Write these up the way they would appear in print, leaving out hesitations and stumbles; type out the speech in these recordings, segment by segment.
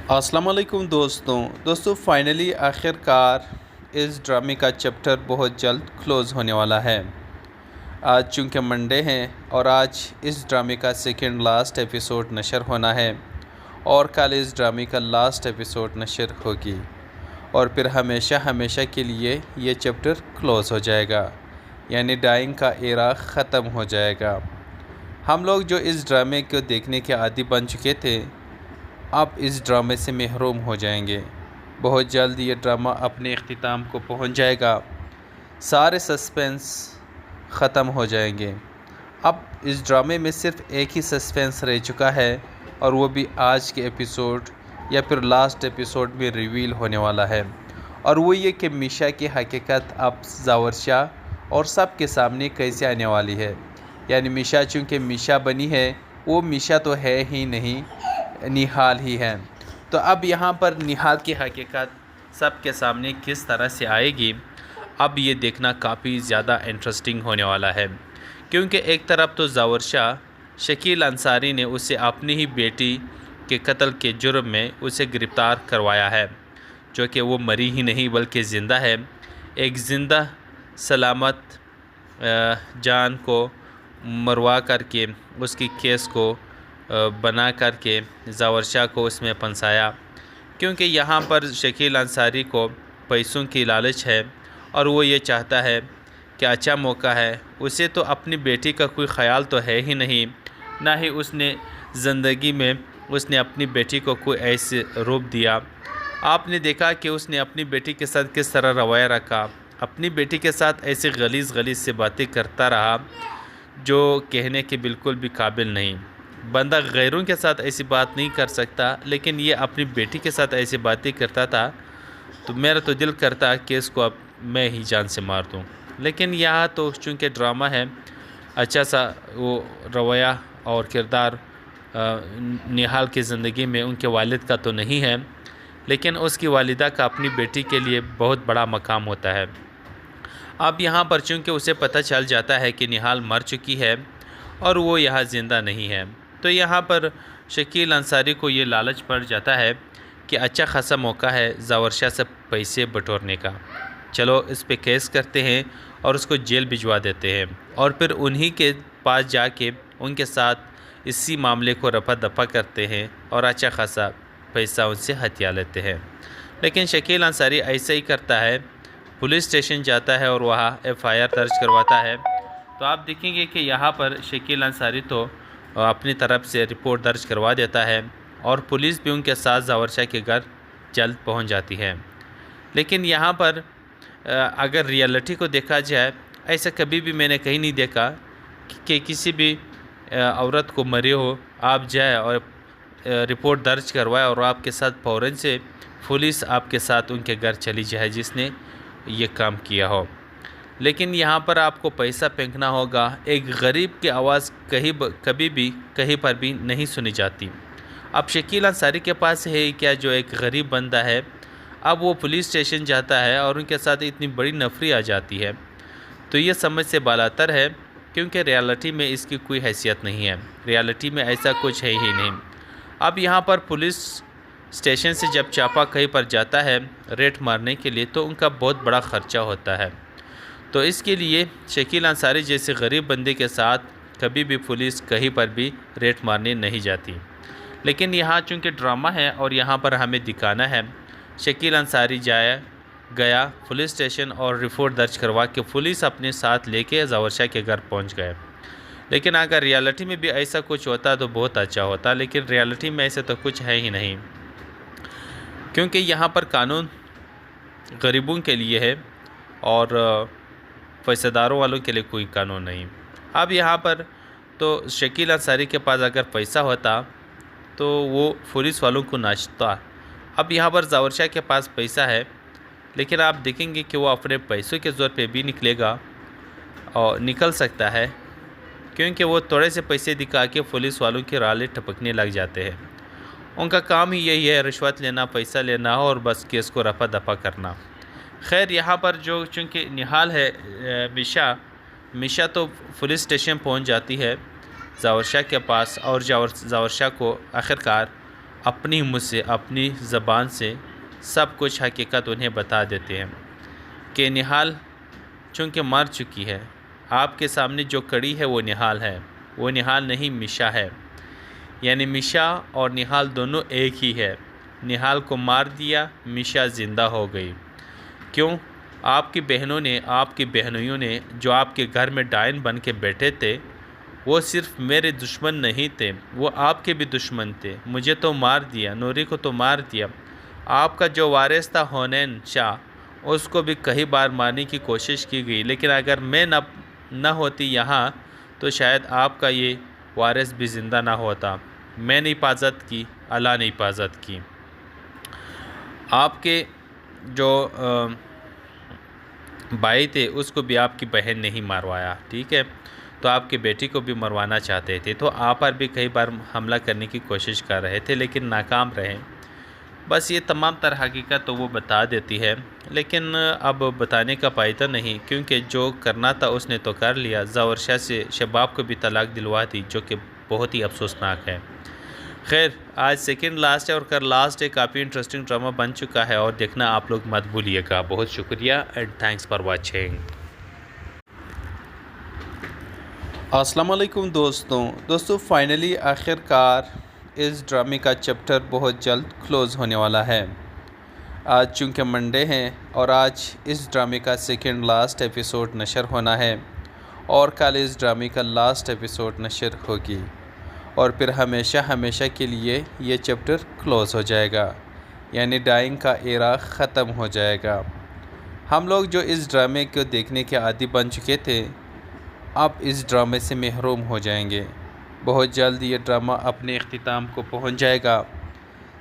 अस्सलाम वालेकुम दोस्तों फाइनली आखिरकार इस ड्रामे का चैप्टर बहुत जल्द क्लोज़ होने वाला है। आज चूँकि मंडे है और आज इस ड्रामे का सेकंड लास्ट एपिसोड नशर होना है और कल इस ड्रामे का लास्ट एपिसोड नशर होगी और फिर हमेशा के लिए ये चैप्टर क्लोज़ हो जाएगा, यानी डाइंग का एरा ख़त्म हो जाएगा। हम लोग जो इस ड्रामे को देखने के आदी बन चुके थे, अब इस ड्रामे से महरूम हो जाएंगे। बहुत जल्द ये ड्रामा अपने इख्तिताम को पहुंच जाएगा, सारे सस्पेंस ख़त्म हो जाएंगे। अब इस ड्रामे में सिर्फ एक ही सस्पेंस रह चुका है और वो भी आज के एपिसोड या फिर लास्ट एपिसोड में रिवील होने वाला है, और वो ये कि मीशा की हकीकत अब ज़ावर शाह और सब के सामने कैसे आने वाली है। यानी मीशा चूँकि मीशा बनी है, वो मीशा तो है ही नहीं, निहाल ही है। तो अब यहाँ पर निहाल की हकीकत सब के सामने किस तरह से आएगी, अब ये देखना काफ़ी ज़्यादा इंटरेस्टिंग होने वाला है। क्योंकि एक तरफ तो ज़ावर शाह शकील अंसारी ने उसे अपनी ही बेटी के कत्ल के जुर्म में उसे गिरफ़्तार करवाया है, जो कि वो मरी ही नहीं बल्कि ज़िंदा है। एक ज़िंदा सलामत जान को मरवा करके उसकी केस को बना करके ज़ावर शाह को उसमें फंसाया। क्योंकि यहाँ पर शकील अंसारी को पैसों की लालच है और वो ये चाहता है कि अच्छा मौका है, उसे तो अपनी बेटी का कोई ख़याल तो है ही नहीं, ना ही उसने ज़िंदगी में उसने अपनी बेटी को कोई ऐसे रूप दिया। आपने देखा कि उसने अपनी बेटी के साथ किस तरह रवैया रखा, अपनी बेटी के साथ ऐसे गलीज़ से बातें करता रहा जो कहने के बिल्कुल भी काबिल नहीं। बंदा गैरों के साथ ऐसी बात नहीं कर सकता, लेकिन ये अपनी बेटी के साथ ऐसी बातें करता था, तो मेरा तो दिल करता कि इसको अब मैं ही जान से मार दूँ। लेकिन यहाँ तो चूँकि ड्रामा है, अच्छा सा वो रवैया और किरदार निहाल की ज़िंदगी में उनके वालिद का तो नहीं है, लेकिन उसकी वालिदा का अपनी बेटी के लिए बहुत बड़ा मकाम होता है। अब यहाँ पर चूँकि उसे पता चल जाता है कि निहाल मर चुकी है और वो यहाँ ज़िंदा नहीं है, तो यहाँ पर शकील अंसारी को ये लालच पड़ जाता है कि अच्छा खासा मौका है ज़ावर शाह से पैसे बटोरने का, चलो इस पे केस करते हैं और उसको जेल भिजवा देते हैं और फिर उन्हीं के पास जाके उनके साथ इसी मामले को रफा दफा करते हैं और अच्छा खासा पैसा उनसे हथिया लेते हैं। लेकिन शकील अंसारी ऐसा ही करता है, पुलिस स्टेशन जाता है और वहाँ FIR दर्ज करवाता है। तो आप देखेंगे कि यहाँ पर शकील अंसारी तो अपनी तरफ से रिपोर्ट दर्ज करवा देता है और पुलिस भी उनके साथ ज़ावर शाह के घर जल्द पहुंच जाती है। लेकिन यहाँ पर अगर रियलिटी को देखा जाए, ऐसा कभी भी मैंने कहीं नहीं देखा कि किसी भी औरत को मरे हो आप जाए और रिपोर्ट दर्ज करवाए और आपके साथ फ़ौरन से पुलिस आपके साथ उनके घर चली जाए जिसने ये काम किया हो। लेकिन यहाँ पर आपको पैसा फेंकना होगा। एक गरीब की आवाज़ कभी भी कहीं पर भी नहीं सुनी जाती। अब शकील अंसारी के पास है क्या जो एक गरीब बंदा है, अब वो पुलिस स्टेशन जाता है और उनके साथ इतनी बड़ी नफरी आ जाती है, तो ये समझ से बालातर है, क्योंकि रियलिटी में इसकी कोई हैसियत नहीं है, रियलिटी में ऐसा कुछ है ही नहीं। अब यहाँ पर पुलिस स्टेशन से जब चापा कहीं पर जाता है रेड मारने के लिए, तो उनका बहुत बड़ा ख़र्चा होता है। तो इसके लिए शकील अंसारी जैसे गरीब बंदे के साथ कभी भी पुलिस कहीं पर भी रेड मारने नहीं जाती। लेकिन यहाँ चूँकि ड्रामा है और यहाँ पर हमें दिखाना है शकील अंसारी गया पुलिस स्टेशन और रिपोर्ट दर्ज करवा के पुलिस अपने साथ लेके ज़ावर शाह के घर पहुँच गए। लेकिन अगर रियलिटी में भी ऐसा कुछ होता तो बहुत अच्छा होता, लेकिन रियलिटी में ऐसा तो कुछ है ही नहीं, क्योंकि यहाँ पर कानून गरीबों के लिए है और पैसेदारों वालों के लिए कोई कानून नहीं। अब यहाँ पर तो शकील अंसारी के पास अगर पैसा होता तो वो पुलिस वालों को नाचता। अब यहाँ पर ज़ावर शाह के पास पैसा है, लेकिन आप देखेंगे कि वो अपने पैसों के ज़ोर पे भी निकलेगा और निकल सकता है, क्योंकि वो थोड़े से पैसे दिखा के पुलिस वालों के राले टपकने लग जाते हैं। उनका काम ही यही है, रिश्वत लेना, पैसा लेना और बस केस को रफा दफा करना। खैर यहाँ पर जो चूँकि निहाल है मीशा तो पुलिस स्टेशन पहुँच जाती है ज़ावर शाह के पास और ज़ावर शाह को आखिरकार अपनी मुँह से, अपनी ज़बान से सब कुछ हकीकत उन्हें बता देते हैं कि निहाल चूँकि मर चुकी है। आपके सामने जो कड़ी है वो निहाल है, वो निहाल नहीं मिशा है। यानी मिशा और निहाल दोनों एक ही है। निहाल को मार दिया, मिशा ज़िंदा हो गई। क्यों? आपकी बहनों ने, आपकी बहनोइयों ने जो आपके घर में डायन बन के बैठे थे, वो सिर्फ मेरे दुश्मन नहीं थे, वो आपके भी दुश्मन थे। मुझे तो मार दिया, नूरी को तो मार दिया। आपका जो वारिस था हुनैन शाह, उसको भी कई बार मारने की कोशिश की गई, लेकिन अगर मैं न होती यहाँ तो शायद आपका ये वारिस भी ज़िंदा ना होता। मैंने हिफाजत की, अल्लाह ने हिफाजत की। आपके जो भाई थे उसको भी आपकी बहन ने ही मरवाया, ठीक है। तो आपकी बेटी को भी मरवाना चाहते थे, तो आप पर भी कई बार हमला करने की कोशिश कर रहे थे, लेकिन नाकाम रहे। बस ये तमाम तरह हकीकत तो वो बता देती है, लेकिन अब बताने का फ़ायदा नहीं, क्योंकि जो करना था उसने तो कर लिया। ज़ावर से शबाब को भी तलाक दिलवा दी, जो कि बहुत ही अफसोसनाक है। खैर, आज सेकंड लास्ट है और कल लास्ट है। काफ़ी इंटरेस्टिंग ड्रामा बन चुका है और देखना आप लोग मत भूलिएगा। बहुत शुक्रिया एंड थैंक्स फॉर वाचिंग। अस्सलाम वालेकुम दोस्तों फाइनली आखिरकार इस ड्रामे का चैप्टर बहुत जल्द क्लोज़ होने वाला है। आज चूँकि मंडे है और आज इस ड्रामे का सेकंड लास्ट एपिसोड नशर होना है और कल इस ड्रामे का लास्ट एपिसोड नशर होगी और फिर हमेशा के लिए ये चैप्टर क्लोज़ हो जाएगा, यानी डाइंग का एरा ख़त्म हो जाएगा। हम लोग जो इस ड्रामे को देखने के आदी बन चुके थे, अब इस ड्रामे से महरूम हो जाएंगे। बहुत जल्द ये ड्रामा अपने इख्तिताम को पहुंच जाएगा,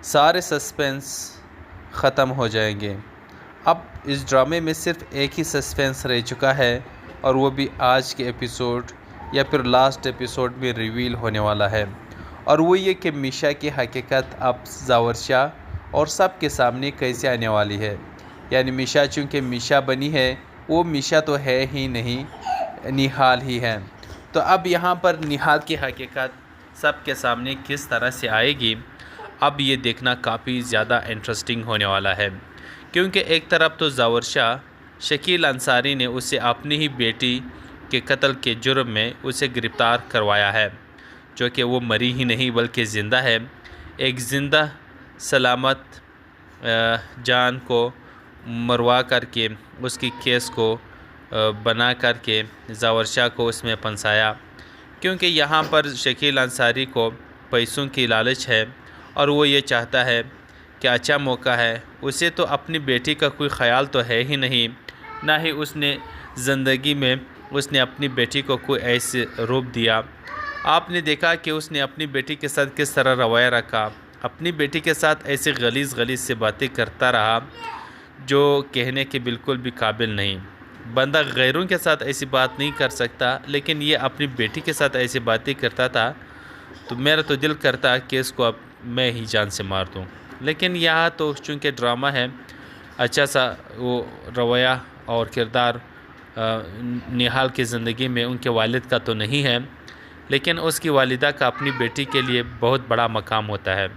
सारे सस्पेंस ख़त्म हो जाएंगे। अब इस ड्रामे में सिर्फ एक ही सस्पेंस रह चुका है और वो भी आज के एपिसोड या फिर लास्ट एपिसोड में रिवील होने वाला है, और वो ये कि मिशा की हकीकत अब ज़ावर और सब के सामने कैसे आने वाली है। यानी मिशा चूँकि मिशा बनी है, वो मिशा तो है ही नहीं, निहाल ही है। तो अब यहाँ पर निहाल की हकीकत सब के सामने किस तरह से आएगी, अब ये देखना काफ़ी ज़्यादा इंटरेस्टिंग होने वाला है। क्योंकि एक तरफ तो ज़ावर शकील अंसारी ने उसे अपनी ही बेटी के कत्ल के जुर्म में उसे गिरफ़्तार करवाया है, जो कि वो मरी ही नहीं बल्कि ज़िंदा है। एक ज़िंदा सलामत जान को मरवा करके उसकी केस को बना करके ज़ावर को उसमें फंसाया, क्योंकि यहाँ पर शकील अंसारी को पैसों की लालच है और वो ये चाहता है कि अच्छा मौका है। उसे तो अपनी बेटी का कोई ख़याल तो है ही नहीं, ना ही उसने ज़िंदगी में उसने अपनी बेटी को कोई ऐसे रूप दिया। आपने देखा कि उसने अपनी बेटी के साथ किस तरह रवैया रखा, अपनी बेटी के साथ ऐसे गलीज़ से बातें करता रहा जो कहने के बिल्कुल भी काबिल नहीं। बंदा गैरों के साथ ऐसी बात नहीं कर सकता, लेकिन ये अपनी बेटी के साथ ऐसी बातें करता था, तो मेरा तो दिल करता कि इसको अब मैं ही जान से मार दूँ। लेकिन यहाँ तो चूँकि ड्रामा है, अच्छा सा वो रवैया और किरदार निहाल की ज़िंदगी में उनके वालिद का तो नहीं है, लेकिन उसकी वालिदा का अपनी बेटी के लिए बहुत बड़ा मकाम होता है।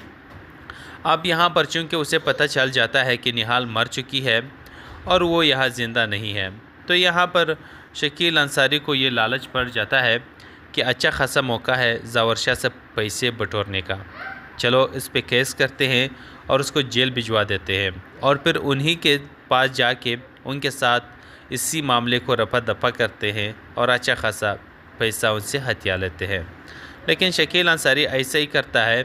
अब यहाँ पर चूँकि उसे पता चल जाता है कि निहाल मर चुकी है और वो यहाँ ज़िंदा नहीं है, तो यहाँ पर शकील अंसारी को ये लालच पड़ जाता है कि अच्छा खासा मौका है ज़ावर से पैसे बटोरने का, चलो इस पे केस करते हैं और उसको जेल भिजवा देते हैं और फिर उन्हीं के पास जाके उनके साथ इसी मामले को रफा दफा करते हैं और अच्छा खासा पैसा उनसे हथिया लेते हैं। लेकिन शकील अंसारी ऐसा ही करता है,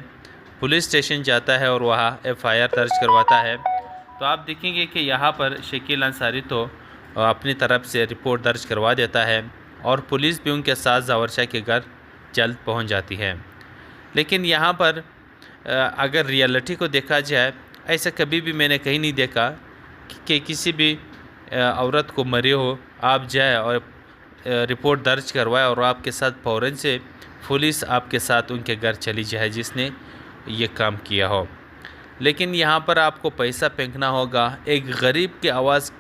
पुलिस स्टेशन जाता है और वहाँ FIR दर्ज करवाता है। तो आप देखेंगे कि यहाँ पर शकील अंसारी तो अपनी तरफ से रिपोर्ट दर्ज करवा देता है और पुलिस भी उनके साथ ज़ावर के घर जल्द पहुँच जाती है। लेकिन यहाँ पर अगर रियलिटी को देखा जाए, ऐसा कभी भी मैंने कहीं नहीं देखा कि किसी भी औरत को मरे हो आप जाए और रिपोर्ट दर्ज करवाए और आपके साथ फ़ौरन से पुलिस आपके साथ उनके घर चली जाए जिसने ये काम किया हो। लेकिन यहाँ पर आपको पैसा फेंकना होगा। एक गरीब की आवाज़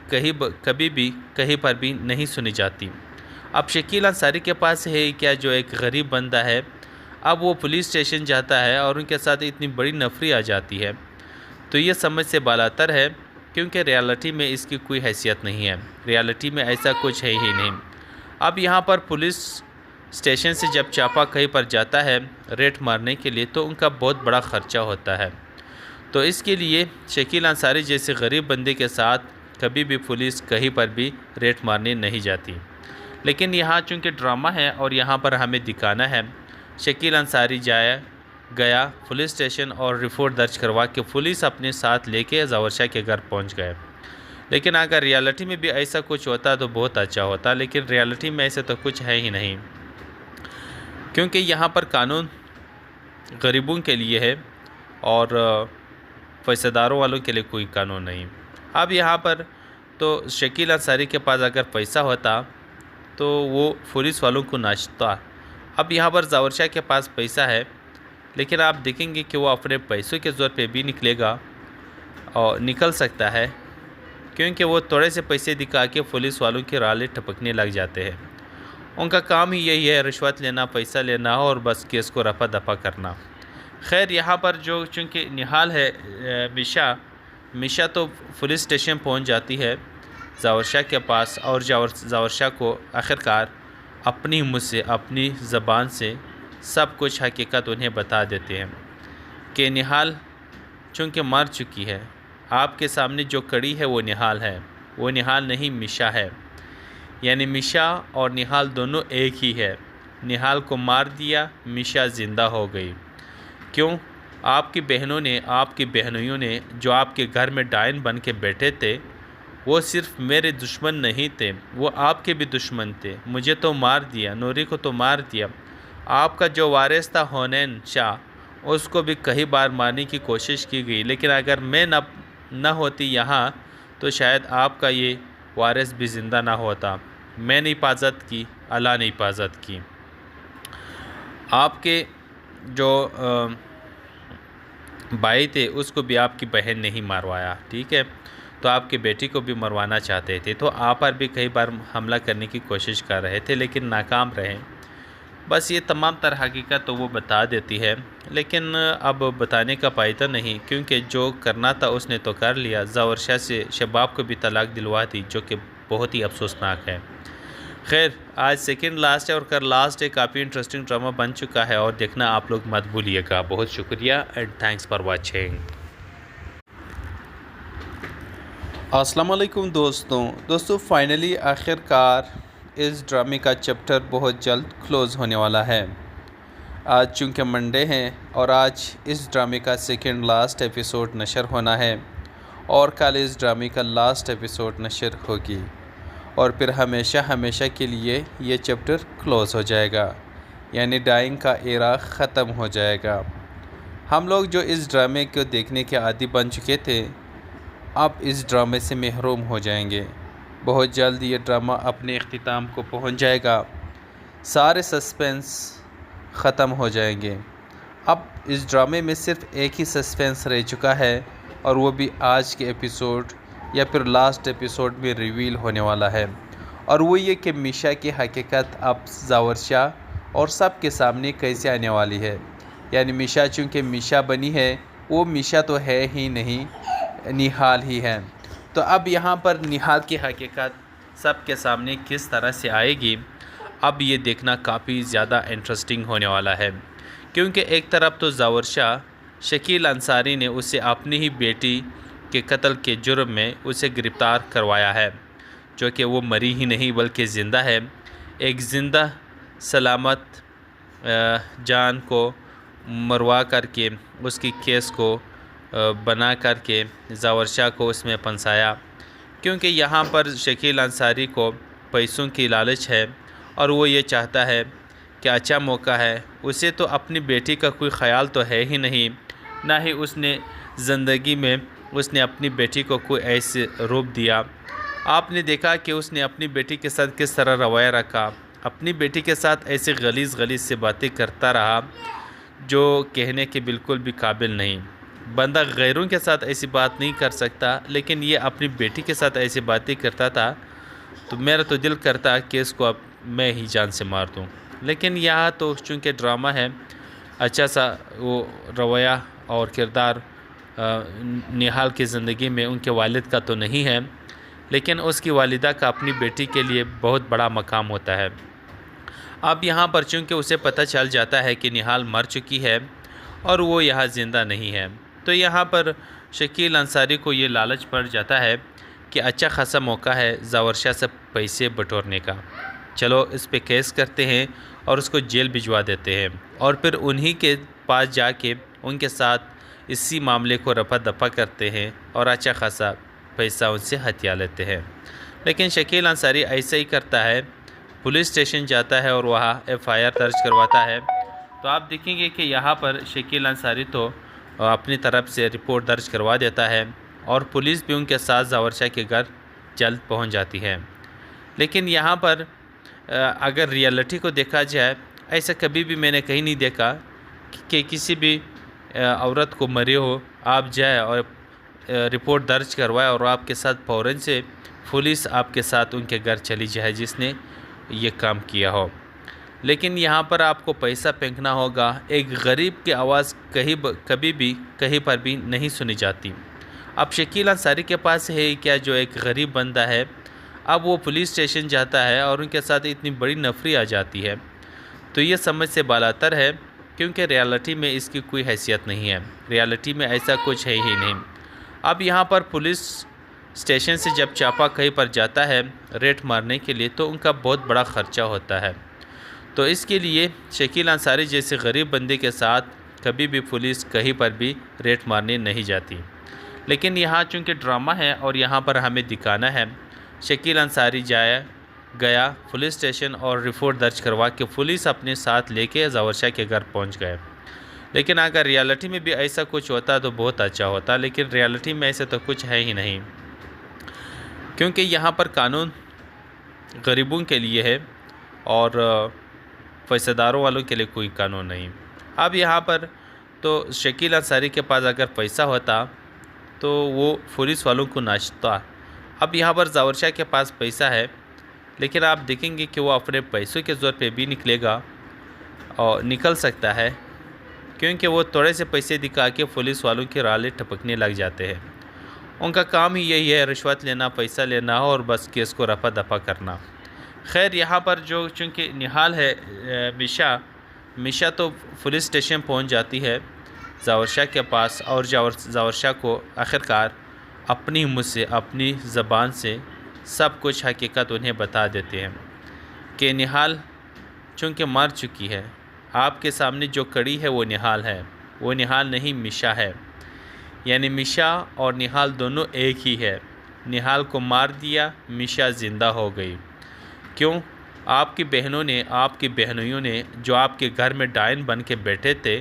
कभी भी कहीं पर भी नहीं सुनी जाती। अब शकील अंसारी के पास है क्या जो एक गरीब बंदा है अब वो पुलिस स्टेशन जाता है और उनके साथ इतनी बड़ी नफरी आ जाती है, तो ये समझ से बालातर है, क्योंकि रियलिटी में इसकी कोई हैसियत नहीं है। रियलिटी में ऐसा कुछ है ही नहीं। अब यहाँ पर पुलिस स्टेशन से जब चापा कहीं पर जाता है रेड मारने के लिए, तो उनका बहुत बड़ा ख़र्चा होता है। तो इसके लिए शकील अंसारी जैसे गरीब बंदे के साथ कभी भी पुलिस कहीं पर भी रेड मारने नहीं जाती। लेकिन यहाँ चूँकि ड्रामा है और यहाँ पर हमें दिखाना है, शकील अंसारी गया पुलिस स्टेशन और रिपोर्ट दर्ज करवा के पुलिस अपने साथ लेके ज़ावर शाह के घर पहुँच गए। लेकिन अगर रियलिटी में भी ऐसा कुछ होता तो बहुत अच्छा होता, लेकिन रियलिटी में ऐसा तो कुछ है ही नहीं, क्योंकि यहाँ पर कानून गरीबों के लिए है और पैसेदारों वालों के लिए कोई कानून नहीं। अब यहाँ पर तो शकील अंसारी के पास अगर पैसा होता तो वो पुलिस वालों को नाचता। अब यहाँ पर ज़ावर शाह के पास पैसा है, लेकिन आप देखेंगे कि वो अपने पैसों के ज़ोर पे भी निकलेगा और निकल सकता है, क्योंकि वो थोड़े से पैसे दिखा के पुलिस वालों के राले टपकने लग जाते हैं। उनका काम ही यही है, रिश्वत लेना, पैसा लेना और बस केस को रफा दफा करना। खैर यहाँ पर जो चूँकि निहाल है मिशा तो पुलिस स्टेशन पहुंच जाती है ज़ावर शाह के पास, और ज़ावर शाह को आखिरकार अपनी मुँह से, अपनी ज़बान से सब कुछ हकीकत उन्हें बता देते हैं कि निहाल चूँकि मर चुकी है। आपके सामने जो कड़ी है वो निहाल है, वो निहाल नहीं मिशा है। यानी मिशा और निहाल दोनों एक ही है। निहाल को मार दिया, मिशा ज़िंदा हो गई। क्यों? आपकी बहनों ने, आपकी बहनोइयों ने जो आपके घर में डायन बन के बैठे थे, वो सिर्फ मेरे दुश्मन नहीं थे, वो आपके भी दुश्मन थे। मुझे तो मार दिया, नूरी को तो मार दिया। आपका जो वारिस था हुनैन शाह, उसको भी कई बार मारने की कोशिश की गई, लेकिन अगर मैं न होती यहाँ तो शायद आपका ये वारिस भी ज़िंदा ना होता। मैंने हिफाजत की, अल्लाह ने हिफाजत की। आपके जो भाई थे उसको भी आपकी बहन ने ही मारवाया, ठीक है। तो आपकी बेटी को भी मरवाना चाहते थे, तो आप पर भी कई बार हमला करने की कोशिश कर रहे थे, लेकिन नाकाम रहे। बस ये तमाम तरह हकीकत तो वो बता देती है, लेकिन अब बताने का फ़ायदा नहीं, क्योंकि जो करना था उसने तो कर लिया। ज़ावर शाह से शबाब को भी तलाक दिलवा दी, जो कि बहुत ही अफसोसनाक है। खैर आज सेकंड लास्ट है और कल लास्ट है। काफ़ी इंटरेस्टिंग ड्रामा बन चुका है और देखना आप लोग मत भूलिएगा। बहुत शुक्रिया एंड थैंक्स फॉर वाचिंग। अस्सलाम वालेकुम दोस्तों फाइनली आखिरकार इस ड्रामे का चैप्टर बहुत जल्द क्लोज़ होने वाला है। आज चूँकि मंडे हैं और आज इस ड्रामे का सेकंड लास्ट एपिसोड नशर होना है और कल इस ड्रामे का लास्ट एपिसोड नशर होगी और फिर हमेशा के लिए ये चैप्टर क्लोज़ हो जाएगा, यानी डाइंग का एरा ख़त्म हो जाएगा। हम लोग जो इस ड्रामे को देखने के आदी बन चुके थे, अब इस ड्रामे से महरूम हो जाएंगे। बहुत जल्द ये ड्रामा अपने इख्तिताम को पहुंच जाएगा, सारे सस्पेंस ख़त्म हो जाएंगे। अब इस ड्रामे में सिर्फ एक ही सस्पेंस रह चुका है और वो भी आज के एपिसोड या फिर लास्ट एपिसोड में रिवील होने वाला है, और वो ये कि मिशा की हकीकत अब ज़ावर शाह और सब के सामने कैसे आने वाली है। यानी मिशा चूँकि मिशा बनी है, वो मिशा तो है ही नहीं, निहाल ही है। तो अब यहाँ पर निहाल की हकीकत सब के सामने किस तरह से आएगी, अब ये देखना काफ़ी ज़्यादा इंटरेस्टिंग होने वाला है। क्योंकि एक तरफ तो ज़ावर शाह शकील अंसारी ने उसे अपनी ही बेटी के कत्ल के जुर्म में उसे गिरफ़्तार करवाया है, जो कि वो मरी ही नहीं बल्कि ज़िंदा है। एक ज़िंदा सलामत जान को मरवा करके उसकी केस को बना करके ज़ावर शाह को उसमें फंसाया, क्योंकि यहाँ पर शकील अंसारी को पैसों की लालच है और वो ये चाहता है कि अच्छा मौका है। उसे तो अपनी बेटी का कोई ख़याल तो है ही नहीं, ना ही उसने ज़िंदगी में उसने अपनी बेटी को कोई ऐसे रूप दिया। आपने देखा कि उसने अपनी बेटी के साथ किस तरह रवैया रखा, अपनी बेटी के साथ ऐसे गलीज़ से बातें करता रहा जो कहने के बिल्कुल भी काबिल नहीं। बंदा गैरों के साथ ऐसी बात नहीं कर सकता, लेकिन ये अपनी बेटी के साथ ऐसी बातें करता था, तो मेरा तो दिल करता कि इसको अब मैं ही जान से मार दूँ। लेकिन यहाँ तो चूँकि ड्रामा है अच्छा सा वो रवैया और किरदार निहाल की ज़िंदगी में उनके वालिद का तो नहीं है, लेकिन उसकी वालिदा का अपनी बेटी के लिए बहुत बड़ा मकाम होता है। अब यहाँ पर चूँकि उसे पता चल जाता है कि निहाल मर चुकी है और वो यहाँ ज़िंदा नहीं है, तो यहाँ पर शकील अंसारी को ये लालच पड़ जाता है कि अच्छा खासा मौका है जावरशा से पैसे बटोरने का, चलो इस पे केस करते हैं और उसको जेल भिजवा देते हैं और फिर उन्हीं के पास जाके उनके साथ इसी मामले को रफा दफा करते हैं और अच्छा खासा पैसा उनसे हथिया लेते हैं। लेकिन शकील अंसारी ऐसा ही करता है, पुलिस स्टेशन जाता है और वहाँ एफआईआर दर्ज करवाता है। तो आप देखेंगे कि यहाँ पर शकील अंसारी तो अपनी तरफ से रिपोर्ट दर्ज करवा देता है और पुलिस भी उनके साथ जावरशा के घर जल्द पहुँच जाती है। लेकिन यहाँ पर अगर रियलिटी को देखा जाए, ऐसा कभी भी मैंने कहीं नहीं देखा कि किसी भी औरत को मरे हो आप जाए और रिपोर्ट दर्ज करवाए और आपके साथ फ़ौरन से पुलिस आपके साथ उनके घर चली जाए जिसने ये काम किया हो। लेकिन यहाँ पर आपको पैसा फेंकना होगा। एक गरीब की आवाज़ कभी भी कहीं पर भी नहीं सुनी जाती। अब शकील अंसारी के पास है क्या जो एक गरीब बंदा है, अब वो पुलिस स्टेशन जाता है और उनके साथ इतनी बड़ी नफरी आ जाती है, तो ये समझ से बालातर है, क्योंकि रियलिटी में इसकी कोई हैसियत नहीं है। रियलिटी में ऐसा कुछ है ही नहीं। अब यहाँ पर पुलिस स्टेशन से जब चापा कहीं पर जाता है रेड मारने के लिए, तो उनका बहुत बड़ा ख़र्चा होता है। तो इसके लिए शकील अंसारी जैसे गरीब बंदे के साथ कभी भी पुलिस कहीं पर भी रेड मारने नहीं जाती। लेकिन यहाँ चूँकि ड्रामा है और यहाँ पर हमें दिखाना है, शकील अंसारी गया पुलिस स्टेशन और रिपोर्ट दर्ज करवा के पुलिस अपने साथ लेके जावरशा के घर पहुँच गए। लेकिन अगर रियलिटी में भी ऐसा कुछ होता तो बहुत अच्छा होता, लेकिन रियलिटी में ऐसा तो कुछ है ही नहीं, क्योंकि यहाँ पर कानून गरीबों के लिए है और पैसेदारों वालों के लिए कोई कानून नहीं। अब यहाँ पर तो शकील अंसारी के पास अगर पैसा होता तो वो पुलिस वालों को नाचता। अब यहाँ पर जावरशा के पास पैसा है, लेकिन आप देखेंगे कि वो अपने पैसों के ज़ोर पे भी निकलेगा और निकल सकता है, क्योंकि वो थोड़े से पैसे दिखा के पुलिस वालों की रालें टपकने लग जाते हैं। उनका काम ही यही है, रिश्वत लेना, पैसा लेना और बस केस को रफा दफा करना। खैर यहाँ पर जो चूँकि निहाल है मिशा तो पुलिस स्टेशन पहुँच जाती है जावरशा के पास और जावरशा को आखिरकार अपनी मुँह से अपनी ज़बान से सब कुछ हकीकत उन्हें बता देते हैं कि निहाल चूँकि मर चुकी है। आपके सामने जो कड़ी है वो निहाल है, वो निहाल नहीं मिशा है। यानी मिशा और निहाल दोनों एक ही है। निहाल को मार दिया, मिशा ज़िंदा हो गई। क्यों? आपकी बहनों ने, आपकी बहनोइयों ने जो आपके घर में डायन बन के बैठे थे,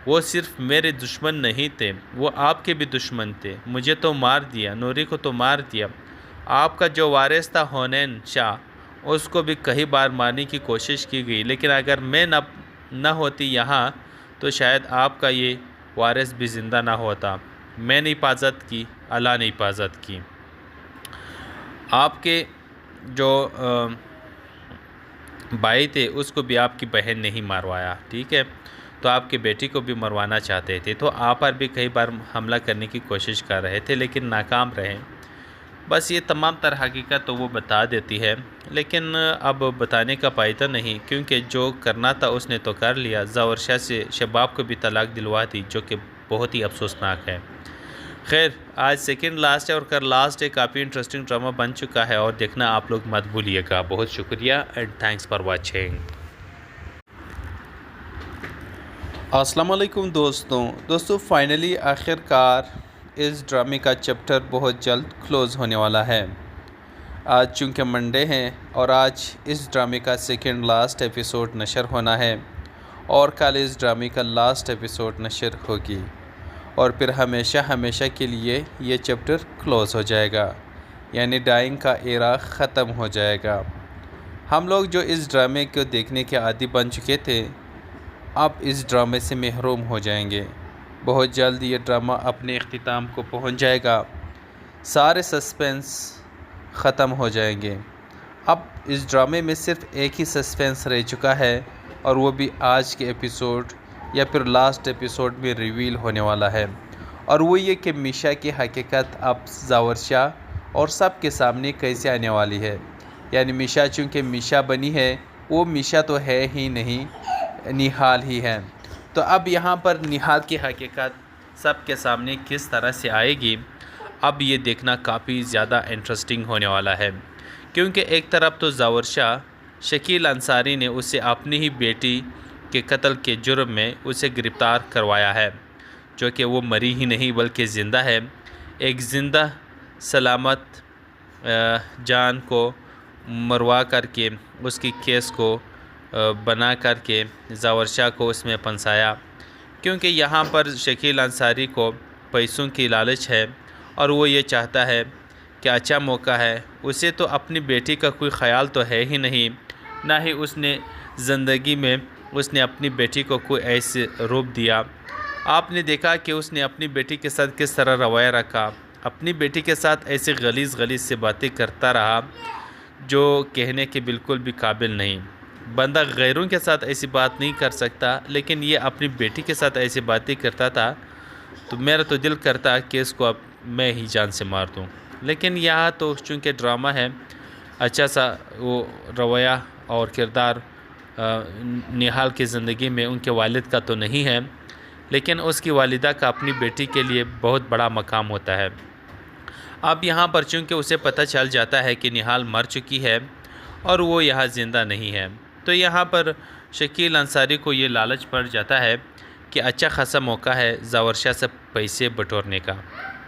वो सिर्फ मेरे दुश्मन नहीं थे, वो आपके भी दुश्मन थे। मुझे तो मार दिया, नूरी को तो मार दिया। आपका जो वारिस था हुनैन शाह, उसको भी कई बार मारने की कोशिश की गई, लेकिन अगर मैं न होती यहाँ तो शायद आपका ये वारिस भी ज़िंदा ना होता। मैंने हिफाजत की, अल्लाह ने हिफाजत की। आपके जो भाई थे उसको भी आपकी बहन ने ही मारवाया, ठीक है। तो आपकी बेटी को भी मरवाना चाहते थे, तो आप पर भी कई बार हमला करने की कोशिश कर रहे थे, लेकिन नाकाम रहे। बस ये तमाम तरह हकीकत तो वो बता देती है, लेकिन अब बताने का फ़ायदा नहीं, क्योंकि जो करना था उसने तो कर लिया। जावरशा से शबाब को भी तलाक दिलवा दी, जो कि बहुत ही अफसोसनाक है। खैर, आज सेकंड लास्ट है और कल लास्ट है। काफ़ी इंटरेस्टिंग ड्रामा बन चुका है और देखना आप लोग मत भूलिएगा। बहुत शुक्रिया एंड थैंक्स फॉर वाचिंग। अस्सलाम वालेकुम दोस्तों फाइनली आखिरकार इस ड्रामे का चैप्टर बहुत जल्द क्लोज़ होने वाला है। आज चूँकि मंडे हैं और आज इस ड्रामे का सेकंड लास्ट एपिसोड नशर होना है और कल इस ड्रामे का लास्ट एपिसोड नशर होगी और फिर हमेशा के लिए ये चैप्टर क्लोज़ हो जाएगा, यानी डाइंग का एरा ख़त्म हो जाएगा। हम लोग जो इस ड्रामे को देखने के आदी बन चुके थे, अब इस ड्रामे से महरूम हो जाएंगे। बहुत जल्द ये ड्रामा अपने इख्तिताम को पहुंच जाएगा, सारे सस्पेंस ख़त्म हो जाएंगे। अब इस ड्रामे में सिर्फ एक ही सस्पेंस रह चुका है और वो भी आज के एपिसोड या फिर लास्ट एपिसोड में रिवील होने वाला है, और वो ये कि मीशा की हकीकत अब जावर शाह और सब के सामने कैसे आने वाली है। यानी मीशा चूँकि मीशा बनी है, वो मीशा तो है ही नहीं, निहाल ही है। तो अब यहाँ पर निहाल की हकीकत सब के सामने किस तरह से आएगी, अब ये देखना काफ़ी ज़्यादा इंटरेस्टिंग होने वाला है। क्योंकि एक तरफ तो जावर शाह शकील अंसारी ने उसे अपनी ही बेटी के कत्ल के जुर्म में उसे गिरफ़्तार करवाया है, जो कि वो मरी ही नहीं बल्कि ज़िंदा है। एक ज़िंदा सलामत जान को मरवा करके उसकी केस को बना करके जावर शाह को उसमें फंसाया। क्योंकि यहाँ पर शकील अंसारी को पैसों की लालच है और वो ये चाहता है कि अच्छा मौका है, उसे तो अपनी बेटी का कोई ख़याल तो है ही नहीं, ना ही उसने ज़िंदगी में उसने अपनी बेटी को कोई ऐसे रूप दिया। आपने देखा कि उसने अपनी बेटी के साथ किस तरह रवैया रखा, अपनी बेटी के साथ ऐसे गलीज़ से बातें करता रहा जो कहने के बिल्कुल भी काबिल नहीं। बंदा गैरों के साथ ऐसी बात नहीं कर सकता, लेकिन ये अपनी बेटी के साथ ऐसी बातें करता था, तो मेरा तो दिल करता कि इसको अब मैं ही जान से मार दूँ। लेकिन यहाँ तो चूँकि ड्रामा है, अच्छा सा वो रवैया और किरदार निहाल की ज़िंदगी में उनके वालिद का तो नहीं है, लेकिन उसकी वालिदा का अपनी बेटी के लिए बहुत बड़ा मकाम होता है। अब यहाँ पर चूँकि उसे पता चल जाता है कि निहाल मर चुकी है और वो यहाँ ज़िंदा नहीं है, तो यहाँ पर शकील अंसारी को ये लालच पड़ जाता है कि अच्छा खासा मौका है जावर शाह से पैसे बटोरने का,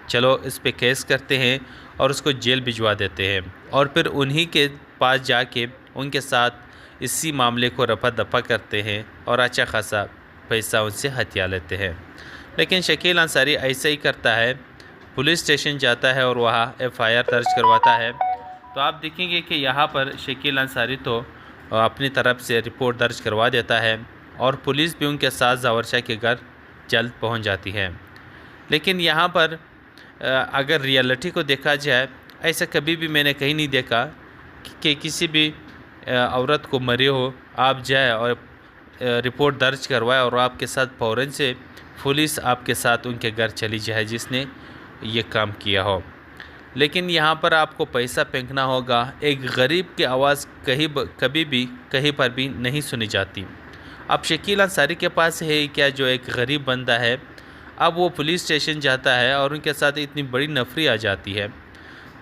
चलो इस पे केस करते हैं और उसको जेल भिजवा देते हैं, और फिर उन्हीं के पास जाके उनके साथ इसी मामले को रफा दफा करते हैं और अच्छा खासा पैसा उनसे हथिया लेते हैं। लेकिन शकील अंसारी ऐसा ही करता है, पुलिस स्टेशन जाता है और वहाँ FIR दर्ज करवाता है। तो आप देखेंगे कि यहाँ पर शकील अंसारी तो अपनी तरफ से रिपोर्ट दर्ज करवा देता है और पुलिस भी उनके साथ जावर शाह के घर जल्द पहुँच जाती है। लेकिन यहाँ पर अगर रियलिटी को देखा जाए, ऐसा कभी भी मैंने कहीं नहीं देखा कि किसी भी औरत को मरे हो आप जाए और रिपोर्ट दर्ज करवाए और आपके साथ फ़ौरन से पुलिस आपके साथ उनके घर चली जाए जिसने ये काम किया हो। लेकिन यहाँ पर आपको पैसा फेंकना होगा। एक गरीब की आवाज़ कभी भी कहीं पर भी नहीं सुनी जाती। अब शकील अंसारी के पास है क्या जो एक गरीब बंदा है, अब वो पुलिस स्टेशन जाता है और उनके साथ इतनी बड़ी नफरी आ जाती है,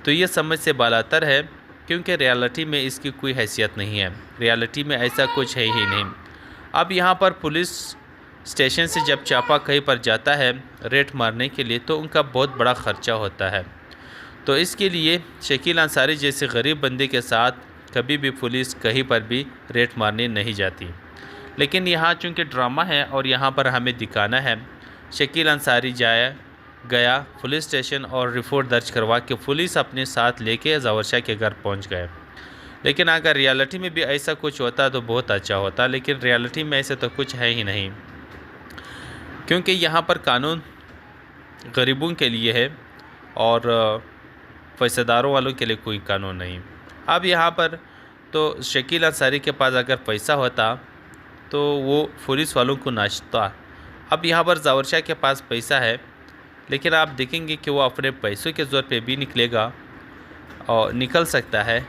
तो ये समझ से बालातर है, क्योंकि रियलिटी में इसकी कोई हैसियत नहीं है, रियलिटी में ऐसा कुछ है ही नहीं। अब यहाँ पर पुलिस स्टेशन से जब चापा कहीं पर जाता है रेड मारने के लिए, तो उनका बहुत बड़ा ख़र्चा होता है, तो इसके लिए शकील अंसारी जैसे गरीब बंदे के साथ कभी भी पुलिस कहीं पर भी रेड मारने नहीं जाती। लेकिन यहाँ चूँकि ड्रामा है और यहाँ पर हमें दिखाना है शकील अंसारी गया पुलिस स्टेशन और रिपोर्ट दर्ज करवा के पुलिस अपने साथ लेके जावर शाह के घर पहुँच गए। लेकिन अगर रियलिटी में भी ऐसा कुछ होता तो बहुत अच्छा होता, लेकिन रियलिटी में ऐसा तो कुछ है ही नहीं, क्योंकि यहाँ पर कानून गरीबों के लिए है और पैसेदारों वालों के लिए कोई कानून नहीं। अब यहाँ पर तो शकील अंसारी के पास अगर पैसा होता तो वो पुलिस वालों को नाचता। अब यहाँ पर जावर शाह के पास पैसा है, लेकिन आप देखेंगे कि वो अपने पैसों के ज़ोर पे भी निकलेगा और निकल सकता है,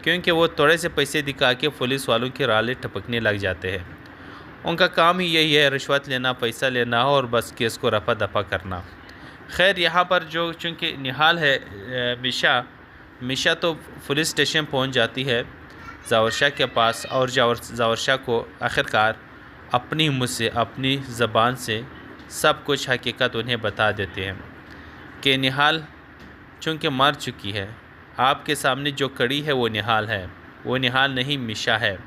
क्योंकि वो थोड़े से पैसे दिखा के पुलिस वालों के राले टपकने लग जाते हैं। उनका काम ही यही है, रिश्वत लेना, पैसा लेना और बस केस को रफा दफा करना। खैर यहाँ पर जो चूँकि निहाल है मीशा तो पुलिस स्टेशन पहुँच जाती है जावर शाह के पास, और जावर शाह को आखिरकार अपनी मुँह से अपनी ज़बान से सब कुछ हकीकत उन्हें बता देते हैं कि निहाल चूँकि मर चुकी है, आपके सामने जो कड़ी है वो निहाल है, वो निहाल नहीं मीशा है।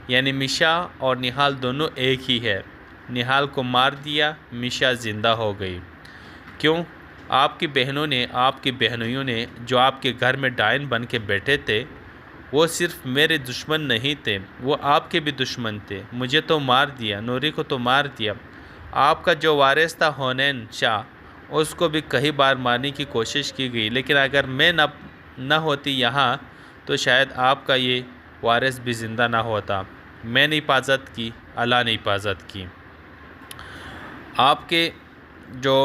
यानी मीशा और निहाल दोनों एक ही है। निहाल को मार दिया, मीशा ज़िंदा हो गई। क्यों? आपकी बहनों ने, आपकी बहनोइयों ने जो आपके घर में डायन बन के बैठे थे, वो सिर्फ मेरे दुश्मन नहीं थे, वो आपके भी दुश्मन थे। मुझे तो मार दिया, नूरी को तो मार दिया। आपका जो वारिस था हुनैन शाह, उसको भी कई बार मारने की कोशिश की गई, लेकिन अगर मैं न होती यहाँ तो शायद आपका ये वारिस भी ज़िंदा ना होता। मैंने हिफाजत की, अल्लाह ने हिफाजत की। आपके जो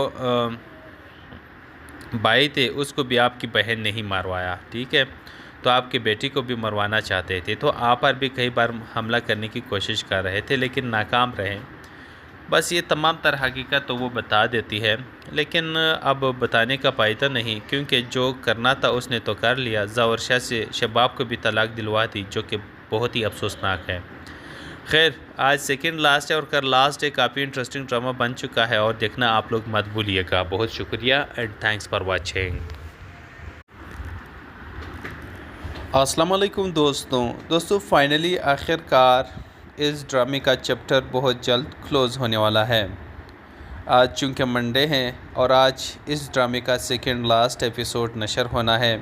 भाई थे उसको भी आपकी बहन ने ही मरवाया, ठीक है। तो आपकी बेटी को भी मरवाना चाहते थे, तो आप पर भी कई बार हमला करने की कोशिश कर रहे थे लेकिन नाकाम रहे। बस ये तमाम तर हकीकत तो वो बता देती है, लेकिन अब बताने का फ़ायदा नहीं, क्योंकि जो करना था उसने तो कर लिया। जावरशा से शबाब को भी तलाक दिलवा दी, जो कि बहुत ही अफसोसनाक है। खैर, आज सेकंड लास्ट है और कल लास्ट है। काफ़ी इंटरेस्टिंग ड्रामा बन चुका है और देखना आप लोग मत भूलिएगा। बहुत शुक्रिया एंड थैंक्स फॉर वाचिंग। अस्सलाम वालेकुम दोस्तों फाइनली आखिरकार इस ड्रामे का चैप्टर बहुत जल्द क्लोज़ होने वाला है। आज चूँकि मंडे है और आज इस ड्रामे का सेकंड लास्ट एपिसोड नशर होना है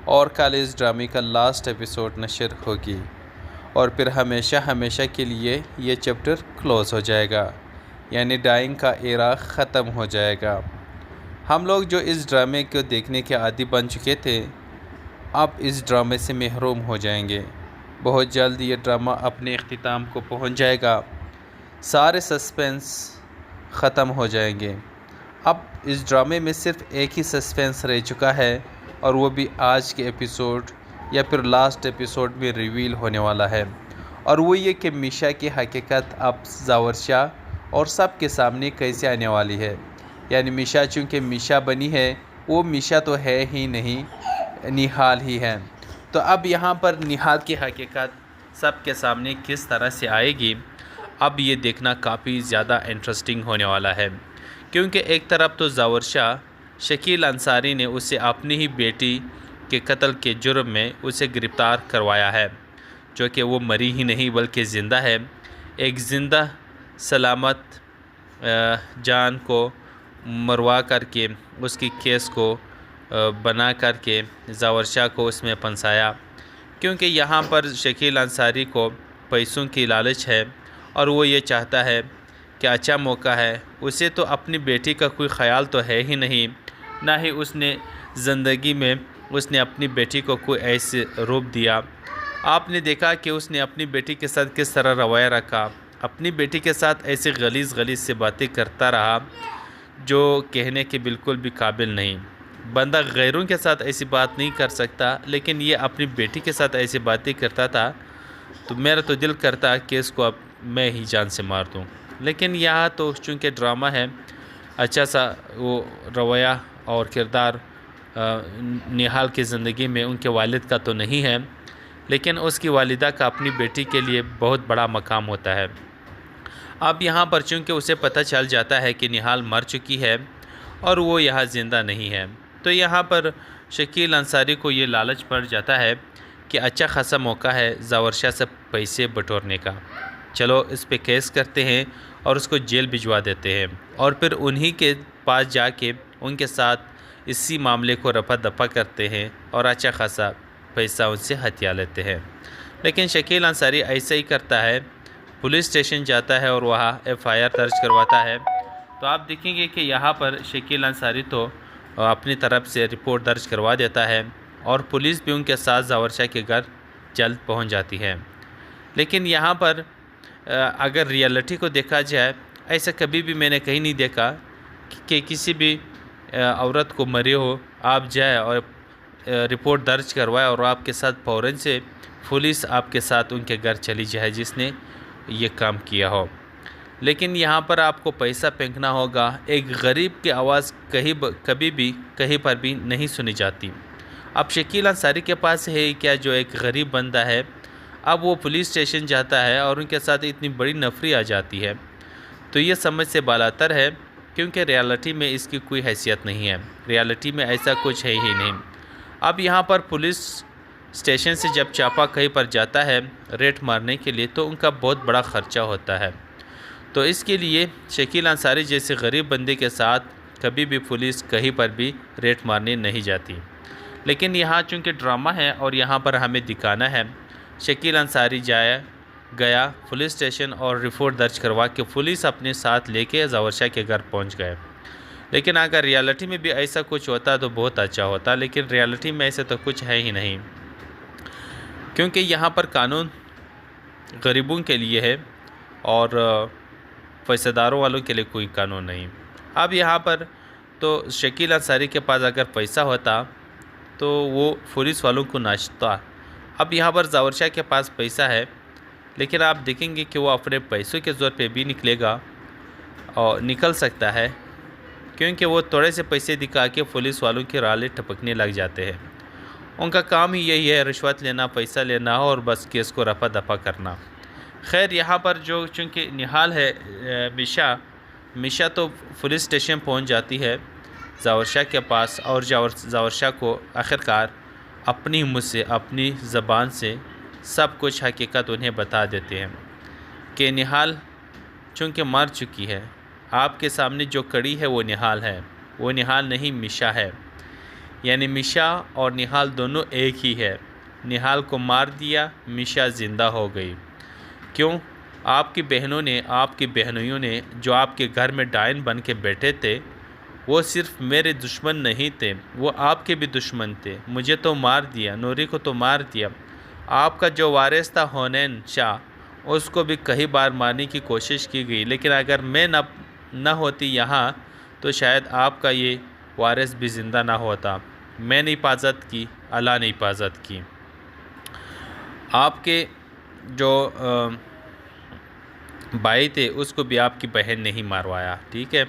और कल इस ड्रामे का लास्ट एपिसोड नशर होगी और फिर हमेशा के लिए ये चैप्टर क्लोज़ हो जाएगा, यानी डाइंग का एरा ख़त्म हो जाएगा। हम लोग जो इस ड्रामे को देखने के आदी बन चुके थे, अब इस ड्रामे से महरूम हो जाएंगे। बहुत जल्द ये ड्रामा अपने इख्तिताम को पहुंच जाएगा, सारे सस्पेंस ख़त्म हो जाएंगे। अब इस ड्रामे में सिर्फ एक ही सस्पेंस रह चुका है और वो भी आज के एपिसोड या फिर लास्ट एपिसोड में रिवील होने वाला है, और वो ये कि मीशा की हकीकत अब जावरशा और सब के सामने कैसे आने वाली है। यानी मीशा चूँकि मीशा बनी है, वो मीशा तो है ही नहीं, निहाल ही है। तो अब यहाँ पर निहाल की हकीकत सब के सामने किस तरह से आएगी, अब ये देखना काफ़ी ज़्यादा इंटरेस्टिंग होने वाला है। क्योंकि एक तरफ तो जावरशा शकील अंसारी ने उसे अपनी ही बेटी के कत्ल के जुर्म में उसे गिरफ़्तार करवाया है, जो कि वो मरी ही नहीं बल्कि ज़िंदा है। एक ज़िंदा सलामत जान को मरवा करके उसकी केस को बना करके जावरशा को उसमें फंसाया, क्योंकि यहाँ पर शकील अंसारी को पैसों की लालच है और वो ये चाहता है कि अच्छा मौका है। उसे तो अपनी बेटी का कोई ख़याल तो है ही नहीं, ना ही उसने ज़िंदगी में उसने अपनी बेटी को कोई ऐसे रूप दिया। आपने देखा कि उसने अपनी बेटी के साथ किस तरह रवैया रखा, अपनी बेटी के साथ ऐसे गलीज़ से बातें करता रहा जो कहने के बिल्कुल भी काबिल नहीं। बंदा गैरों के साथ ऐसी बात नहीं कर सकता, लेकिन ये अपनी बेटी के साथ ऐसी बातें करता था, तो मेरा तो दिल करता कि इसको अब मैं ही जान से मार दूँ। लेकिन यहाँ तो चूँकि ड्रामा है, अच्छा सा वो रवैया और किरदार निहाल की ज़िंदगी में उनके वालिद का तो नहीं है, लेकिन उसकी वालिदा का अपनी बेटी के लिए बहुत बड़ा मकाम होता है। अब यहाँ पर चूँकि उसे पता चल जाता है कि निहाल मर चुकी है और वो यहाँ ज़िंदा नहीं है, तो यहाँ पर शकील अंसारी को ये लालच पड़ जाता है कि अच्छा खासा मौका है जावरशा से पैसे बटोरने का, चलो इस पे केस करते हैं और उसको जेल भिजवा देते हैं और फिर उन्हीं के पास जाके उनके साथ इसी मामले को रफा दफा करते हैं और अच्छा खासा पैसा उनसे हथिया लेते हैं। लेकिन शकील अंसारी ऐसा ही करता है, पुलिस स्टेशन जाता है और वहाँ FIR दर्ज करवाता है। तो आप देखेंगे कि यहाँ पर शकील अंसारी तो अपनी तरफ से रिपोर्ट दर्ज करवा देता है और पुलिस भी उनके साथ जावरशा के घर जल्द पहुँच जाती है। लेकिन यहाँ पर अगर रियलिटी को देखा जाए, ऐसा कभी भी मैंने कहीं नहीं देखा कि किसी भी औरत को मरे हो आप जाए और रिपोर्ट दर्ज करवाए और आपके साथ फ़ौरन से पुलिस आपके साथ उनके घर चली जाए जिसने ये काम किया हो। लेकिन यहाँ पर आपको पैसा फेंकना होगा। एक गरीब की आवाज़ कभी भी कहीं पर भी नहीं सुनी जाती। अब शकील अंसारी के पास है क्या जो एक गरीब बंदा है, अब वो पुलिस स्टेशन जाता है और उनके साथ इतनी बड़ी नफरी आ जाती है, तो ये समझ से बालातर है, क्योंकि रियलिटी में इसकी कोई हैसियत नहीं है। रियलिटी में ऐसा कुछ है ही नहीं। अब यहाँ पर पुलिस स्टेशन से जब चापा कहीं पर जाता है रेड मारने के लिए, तो उनका बहुत बड़ा ख़र्चा होता है। तो इसके लिए शकील अंसारी जैसे गरीब बंदे के साथ कभी भी पुलिस कहीं पर भी रेड मारने नहीं जाती। लेकिन यहाँ चूँकि ड्रामा है और यहाँ पर हमें दिखाना है शकील अंसारी गया पुलिस स्टेशन और रिपोर्ट दर्ज करवा के पुलिस अपने साथ लेके जावरशा के घर पहुँच गए। लेकिन अगर रियलिटी में भी ऐसा कुछ होता तो बहुत अच्छा होता, लेकिन रियलिटी में ऐसा तो कुछ है ही नहीं, क्योंकि यहाँ पर कानून गरीबों के लिए है और पैसेदारों वालों के लिए कोई कानून नहीं। अब यहाँ पर तो शकील अंसारी के पास अगर पैसा होता तो वो पुलिस वालों को नाचता। अब यहाँ पर ज़ावर शाह के पास पैसा है, लेकिन आप देखेंगे कि वो अपने पैसों के ज़ोर पे भी निकलेगा और निकल सकता है, क्योंकि वो थोड़े से पैसे दिखा के पुलिस वालों के राले टपकने लग जाते हैं। उनका काम ही यही है, रिश्वत लेना, पैसा लेना और बस केस को रफा दफा करना। खैर यहाँ पर जो चूँकि निहाल है मिशा तो पुलिस स्टेशन पहुँच जाती है ज़ावर शाह के पास, और ज़ावर शाह को आखिरकार अपनी मुँह से, अपनी ज़बान से सब कुछ हकीकत उन्हें बता देते हैं कि निहाल चूँकि मर चुकी है। आपके सामने जो कड़ी है वो निहाल है, वो निहाल नहीं मिशा है। यानी मिशा और निहाल दोनों एक ही है। निहाल को मार दिया, मिशा ज़िंदा हो गई। क्यों? आपकी बहनों ने, आपकी बहनोइयों ने जो आपके घर में डायन बन के बैठे थे, वो सिर्फ मेरे दुश्मन नहीं थे, वो आपके भी दुश्मन थे। मुझे तो मार दिया, नूरी को तो मार दिया। आपका जो वारिस था हुनैन शाह, उसको भी कई बार मारने की कोशिश की गई, लेकिन अगर मैं न होती यहाँ तो शायद आपका ये वारिस भी ज़िंदा ना होता। मैंने हिफाजत की, अल्लाह ने हिफाजत की। आपके जो भाई थे उसको भी आपकी बहन ने ही मारवाया, ठीक है।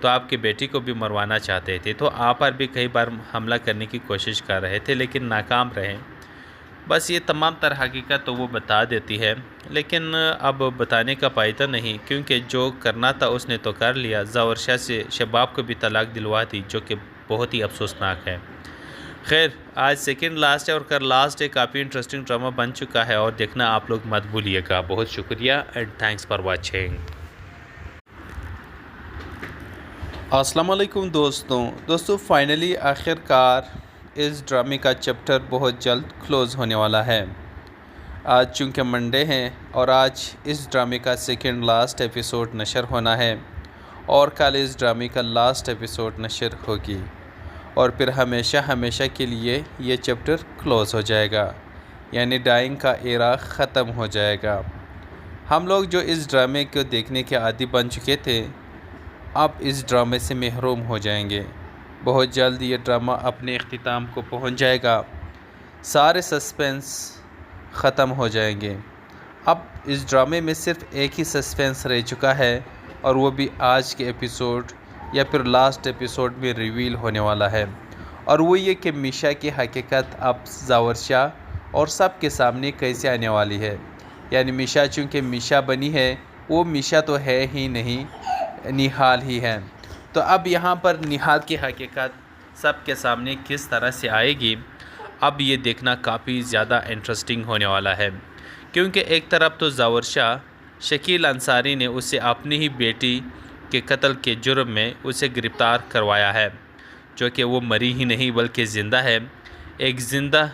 तो आपकी बेटी को भी मरवाना चाहते थे, तो आप पर भी कई बार हमला करने की कोशिश कर रहे थे, लेकिन नाकाम रहे। बस ये तमाम तरह हकीकत तो वो बता देती है, लेकिन अब बताने का फ़ायदा नहीं, क्योंकि जो करना था उसने तो कर लिया। ज़ावर शाह से शबाब को भी तलाक दिलवा दी, जो कि बहुत ही अफसोसनाक है। खैर, आज सेकंड लास्ट है और कल लास्ट है। काफ़ी इंटरेस्टिंग ड्रामा बन चुका है और देखना आप लोग मत भूलिएगा। बहुत शुक्रिया एंड थैंक्स फॉर वाचिंग। अस्सलाम वालेकुम दोस्तों फाइनली आखिरकार इस ड्रामे का चैप्टर बहुत जल्द क्लोज़ होने वाला है। आज चूँकि मंडे हैं और आज इस ड्रामे का सेकंड लास्ट एपिसोड नशर होना है और कल इस ड्रामे का लास्ट एपिसोड नशर होगी और फिर हमेशा के लिए ये चैप्टर क्लोज़ हो जाएगा, यानी डाइंग का एरा ख़त्म हो जाएगा। हम लोग जो इस ड्रामे को देखने के आदी बन चुके थे, अब इस ड्रामे से महरूम हो जाएंगे। बहुत जल्द ये ड्रामा अपने इख्तिताम को पहुंच जाएगा, सारे सस्पेंस ख़त्म हो जाएंगे। अब इस ड्रामे में सिर्फ एक ही सस्पेंस रह चुका है और वो भी आज के एपिसोड या फिर लास्ट एपिसोड में रिवील होने वाला है, और वो ये कि मिशा की हकीकत अब ज़ावर शाह और सब के सामने कैसे आने वाली है। यानी मिशा चूँकि मिशा बनी है, वो मिशा तो है ही नहीं, निहाल ही है। तो अब यहाँ पर निहाल की हकीकत सब के सामने किस तरह से आएगी, अब ये देखना काफ़ी ज़्यादा इंटरेस्टिंग होने वाला है, क्योंकि एक तरफ तो ज़ावर शाह शकील अंसारी ने उसे अपनी ही बेटी के कत्ल के जुर्म में उसे गिरफ़्तार करवाया है, जो कि वो मरी ही नहीं बल्कि ज़िंदा है। एक ज़िंदा